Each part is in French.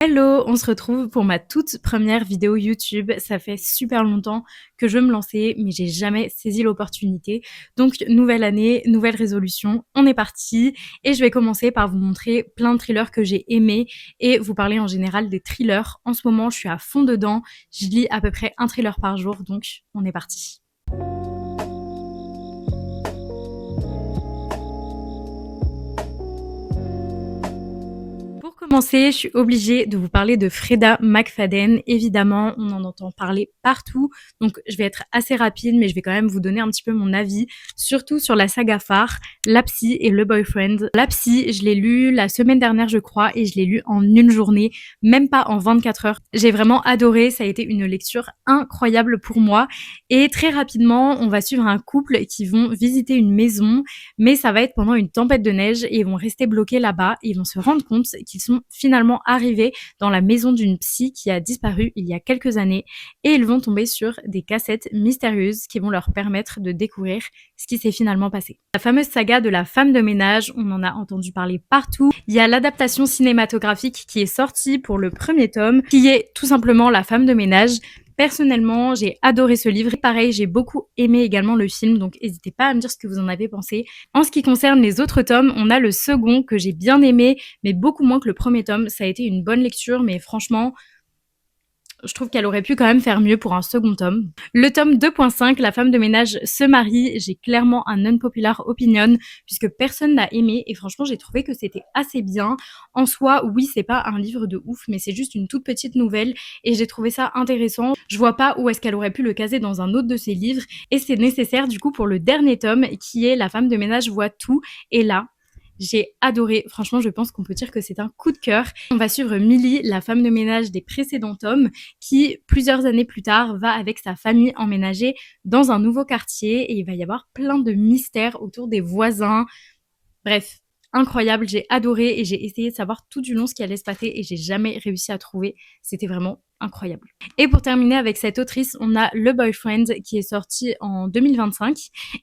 Hello, on se retrouve pour ma toute première vidéo YouTube. Ça fait super longtemps que je veux me lancer, mais j'ai jamais saisi l'opportunité. Donc, nouvelle année, nouvelle résolution, on est parti. Et je vais commencer par vous montrer plein de thrillers que j'ai aimés et vous parler en général des thrillers. En ce moment, je suis à fond dedans. Je lis à peu près un thriller par jour, donc on est parti. Pour commencer, je suis obligée de vous parler de Freda McFadden. Évidemment, on en entend parler partout, donc je vais être assez rapide, mais je vais quand même vous donner un petit peu mon avis, surtout sur la saga phare, La Psy et le Boyfriend. La Psy, je l'ai lu la semaine dernière, je crois, et je l'ai lu en une journée, même pas en 24 heures. J'ai vraiment adoré, ça a été une lecture incroyable pour moi, et très rapidement, on va suivre un couple qui vont visiter une maison, mais ça va être pendant une tempête de neige et ils vont rester bloqués là-bas et ils vont se rendre compte qu'ils sont finalement arrivés dans la maison d'une psy qui a disparu il y a quelques années et ils vont tomber sur des cassettes mystérieuses qui vont leur permettre de découvrir ce qui s'est finalement passé. La fameuse saga de la femme de ménage, on en a entendu parler partout. Il y a l'adaptation cinématographique qui est sortie pour le premier tome, qui est tout simplement La femme de ménage. Personnellement, j'ai adoré ce livre. Et pareil, j'ai beaucoup aimé également le film, donc n'hésitez pas à me dire ce que vous en avez pensé. En ce qui concerne les autres tomes, on a le second que j'ai bien aimé, mais beaucoup moins que le premier tome. Ça a été une bonne lecture, mais franchement, je trouve qu'elle aurait pu quand même faire mieux pour un second tome. Le tome 2.5, La femme de ménage se marie, j'ai clairement un unpopular opinion, puisque personne n'a aimé, et franchement j'ai trouvé que c'était assez bien. En soi, oui, c'est pas un livre de ouf, mais c'est juste une toute petite nouvelle, et j'ai trouvé ça intéressant. Je vois pas où est-ce qu'elle aurait pu le caser dans un autre de ses livres, et c'est nécessaire du coup pour le dernier tome, qui est La femme de ménage voit tout, et là, j'ai adoré. Franchement, je pense qu'on peut dire que c'est un coup de cœur. On va suivre Millie, la femme de ménage des précédents tomes, qui, plusieurs années plus tard, va avec sa famille emménager dans un nouveau quartier et il va y avoir plein de mystères autour des voisins. Bref, incroyable, j'ai adoré et j'ai essayé de savoir tout du long ce qui allait se passer et j'ai jamais réussi à trouver. C'était vraiment incroyable. Et pour terminer avec cette autrice, on a Le Boyfriend qui est sorti en 2025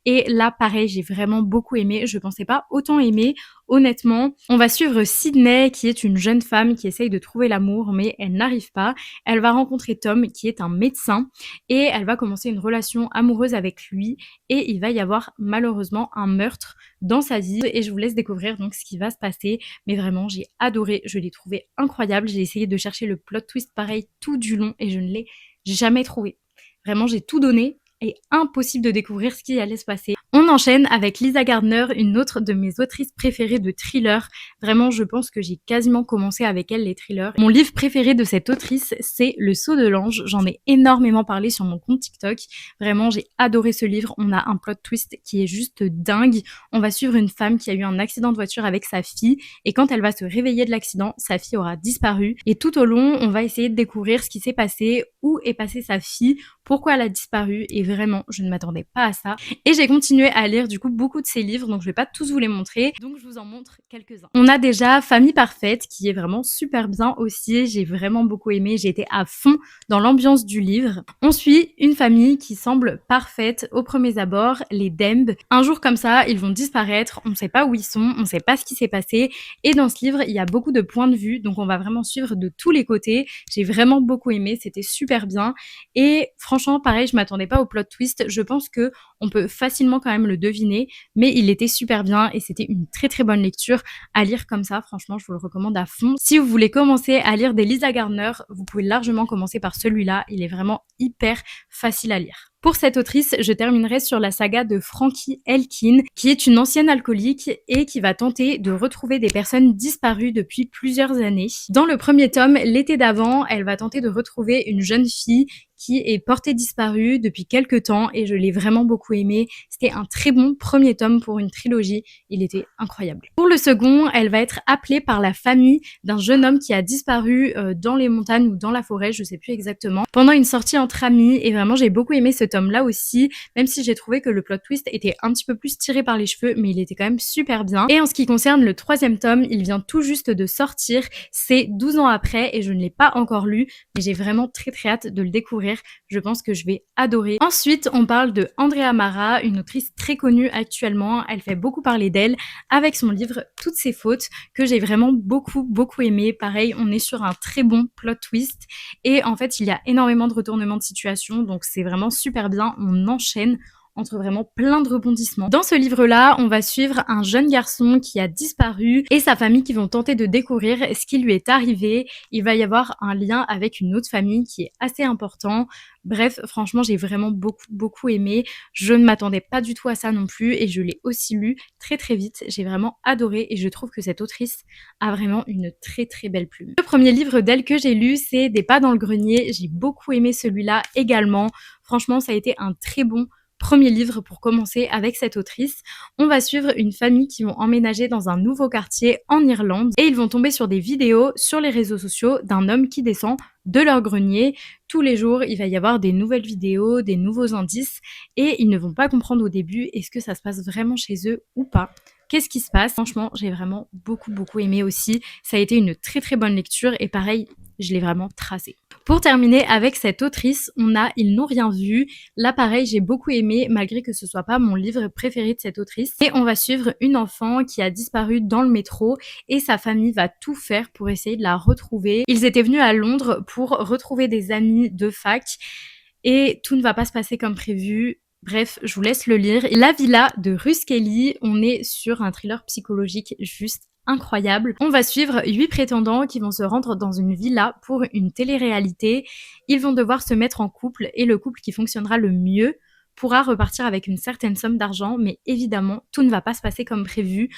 et là pareil, j'ai vraiment beaucoup aimé, je pensais pas autant aimer honnêtement. On va suivre Sydney qui est une jeune femme qui essaye de trouver l'amour mais elle n'arrive pas. Elle va rencontrer Tom qui est un médecin et elle va commencer une relation amoureuse avec lui et il va y avoir malheureusement un meurtre dans sa vie et je vous laisse découvrir donc ce qui va se passer, mais vraiment j'ai adoré, je l'ai trouvé incroyable, j'ai essayé de chercher le plot twist pareil tout du long et je ne l'ai jamais trouvé. Vraiment j'ai tout donné et impossible de découvrir ce qui allait se passer. On enchaîne avec Lisa Gardner, une autre de mes autrices préférées de thrillers. Vraiment, je pense que j'ai quasiment commencé avec elle les thrillers. Mon livre préféré de cette autrice, c'est Le Sceau de l'Ange. J'en ai énormément parlé sur mon compte TikTok. Vraiment, j'ai adoré ce livre. On a un plot twist qui est juste dingue. On va suivre une femme qui a eu un accident de voiture avec sa fille et quand elle va se réveiller de l'accident, sa fille aura disparu. Et tout au long, on va essayer de découvrir ce qui s'est passé, où est passée sa fille, pourquoi elle a disparu et vraiment, je ne m'attendais pas à ça. Et j'ai continué à lire du coup beaucoup de ses livres, donc je vais pas tous vous les montrer, donc je vous en montre quelques-uns. On a déjà Famille Parfaite, qui est vraiment super bien aussi, j'ai vraiment beaucoup aimé, j'ai été à fond dans l'ambiance du livre. On suit une famille qui semble parfaite au premier abord, les Demb. Un jour comme ça, ils vont disparaître, on ne sait pas où ils sont, on ne sait pas ce qui s'est passé, et dans ce livre, il y a beaucoup de points de vue, donc on va vraiment suivre de tous les côtés. J'ai vraiment beaucoup aimé, c'était super bien, et franchement, pareil, je m'attendais pas au plot twist, je pense que on peut facilement quand même le deviner, mais il était super bien et c'était une très très bonne lecture à lire comme ça. Franchement, je vous le recommande à fond. Si vous voulez commencer à lire des Lisa Gardner, vous pouvez largement commencer par celui-là. Il est vraiment hyper facile à lire. Pour cette autrice, je terminerai sur la saga de Frankie Elkin, qui est une ancienne alcoolique et qui va tenter de retrouver des personnes disparues depuis plusieurs années. Dans le premier tome, l'été d'avant, elle va tenter de retrouver une jeune fille qui est portée disparue depuis quelques temps et je l'ai vraiment beaucoup aimé. C'était un très bon premier tome pour une trilogie. Il était incroyable. Pour le second, elle va être appelée par la famille d'un jeune homme qui a disparu dans les montagnes ou dans la forêt, je sais plus exactement, pendant une sortie entre amis et vraiment j'ai beaucoup aimé ce tome-là aussi, même si j'ai trouvé que le plot twist était un petit peu plus tiré par les cheveux, mais il était quand même super bien. Et en ce qui concerne le troisième tome, il vient tout juste de sortir, c'est 12 ans après et je ne l'ai pas encore lu, mais j'ai vraiment très très hâte de le découvrir. découvrir. Je pense que je vais adorer. Ensuite, on parle de Andrea Mara, une autrice très connue actuellement. Elle fait beaucoup parler d'elle avec son livre Toutes ses fautes que j'ai vraiment beaucoup aimé. Pareil, on est sur un très bon plot twist et en fait, il y a énormément de retournements de situation, donc c'est vraiment super bien. On enchaîne entre vraiment plein de rebondissements. Dans ce livre-là, on va suivre un jeune garçon qui a disparu et sa famille qui vont tenter de découvrir ce qui lui est arrivé. Il va y avoir un lien avec une autre famille qui est assez important. Bref, franchement, j'ai vraiment beaucoup aimé. Je ne m'attendais pas du tout à ça non plus et je l'ai aussi lu très vite. J'ai vraiment adoré et je trouve que cette autrice a vraiment une très belle plume. Le premier livre d'elle que j'ai lu, c'est Des pas dans le grenier. J'ai beaucoup aimé celui-là également. Franchement, ça a été un très bon premier livre pour commencer avec cette autrice. On va suivre une famille qui vont emménager dans un nouveau quartier en Irlande et ils vont tomber sur des vidéos sur les réseaux sociaux d'un homme qui descend de leur grenier. Tous les jours, il va y avoir des nouvelles vidéos, des nouveaux indices et ils ne vont pas comprendre au début est-ce que ça se passe vraiment chez eux ou pas. Qu'est-ce qui se passe? Franchement, j'ai vraiment beaucoup aimé aussi. Ça a été une très bonne lecture et pareil, je l'ai vraiment tracé. Pour terminer avec cette autrice, on a Ils n'ont rien vu. Là, pareil, j'ai beaucoup aimé, malgré que ce soit pas mon livre préféré de cette autrice. Et on va suivre une enfant qui a disparu dans le métro et sa famille va tout faire pour essayer de la retrouver. Ils étaient venus à Londres pour retrouver des amis de fac et tout ne va pas se passer comme prévu. Bref, je vous laisse le lire. La Villa de Russ Kelly, on est sur un thriller psychologique juste incroyable. On va suivre 8 prétendants qui vont se rendre dans une villa pour une télé-réalité. Ils vont devoir se mettre en couple et le couple qui fonctionnera le mieux pourra repartir avec une certaine somme d'argent, mais évidemment, tout ne va pas se passer comme prévu.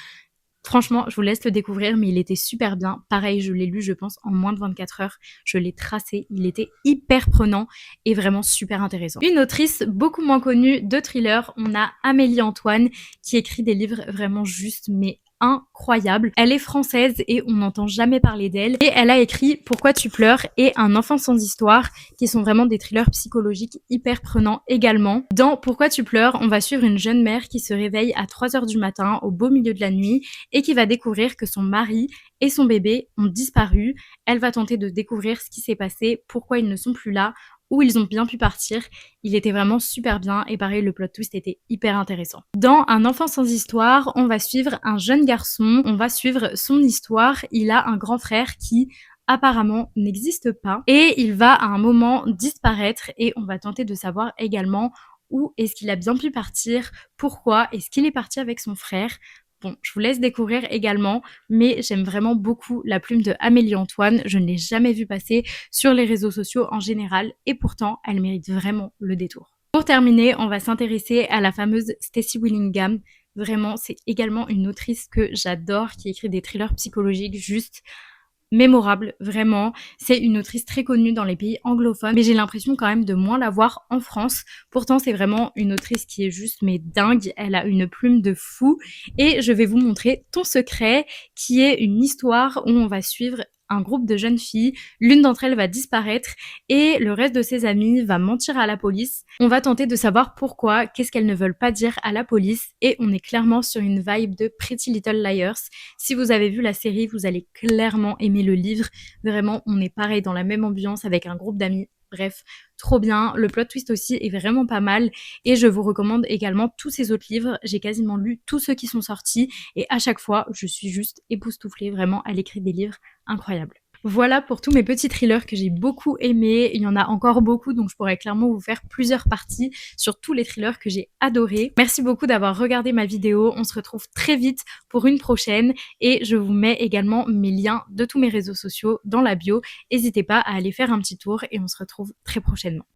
Franchement, je vous laisse le découvrir, mais il était super bien. Pareil, je l'ai lu, je pense, en moins de 24 heures. Je l'ai tracé. Il était hyper prenant et vraiment super intéressant. Une autrice beaucoup moins connue de thriller, on a Amélie Antoine, qui écrit des livres vraiment justes, mais incroyable. Elle est française et on n'entend jamais parler d'elle. Et elle a écrit Pourquoi tu pleures et Un enfant sans histoire, qui sont vraiment des thrillers psychologiques hyper prenants également. Dans Pourquoi tu pleures, on va suivre une jeune mère qui se réveille à 3 heures du matin, au beau milieu de la nuit, et qui va découvrir que son mari et son bébé ont disparu. Elle va tenter de découvrir ce qui s'est passé, pourquoi ils ne sont plus là, où ils ont bien pu partir. Il était vraiment super bien et pareil, le plot twist était hyper intéressant. Dans Un enfant sans histoire, on va suivre un jeune garçon, on va suivre son histoire. Il a un grand frère qui apparemment n'existe pas et il va à un moment disparaître et on va tenter de savoir également où est-ce qu'il a bien pu partir, pourquoi est-ce qu'il est parti avec son frère. Bon, je vous laisse découvrir également, mais j'aime vraiment beaucoup la plume de Amélie Antoine. Je ne l'ai jamais vue passer sur les réseaux sociaux en général et pourtant, elle mérite vraiment le détour. Pour terminer, on va s'intéresser à la fameuse Stacey Willingham. Vraiment, c'est également une autrice que j'adore, qui écrit des thrillers psychologiques juste mémorable, vraiment. C'est une autrice très connue dans les pays anglophones, mais j'ai l'impression quand même de moins la voir en France. Pourtant, c'est vraiment une autrice qui est juste mais dingue. Elle a une plume de fou. Et je vais vous montrer Ton secret, qui est une histoire où on va suivre un groupe de jeunes filles. L'une d'entre elles va disparaître et le reste de ses amis va mentir à la police. On va tenter de savoir pourquoi, qu'est-ce qu'elles ne veulent pas dire à la police et on est clairement sur une vibe de Pretty Little Liars. Si vous avez vu la série, vous allez clairement aimer le livre. Vraiment, on est pareil dans la même ambiance avec un groupe d'amis. Bref, trop bien. Le plot twist aussi est vraiment pas mal et je vous recommande également tous ces autres livres. J'ai quasiment lu tous ceux qui sont sortis et à chaque fois, je suis juste époustouflée. Vraiment, elle écrit des livres incroyables. Voilà pour tous mes petits thrillers que j'ai beaucoup aimés. Il y en a encore beaucoup, donc je pourrais clairement vous faire plusieurs parties sur tous les thrillers que j'ai adorés. Merci beaucoup d'avoir regardé ma vidéo. On se retrouve très vite pour une prochaine et je vous mets également mes liens de tous mes réseaux sociaux dans la bio. N'hésitez pas à aller faire un petit tour et on se retrouve très prochainement.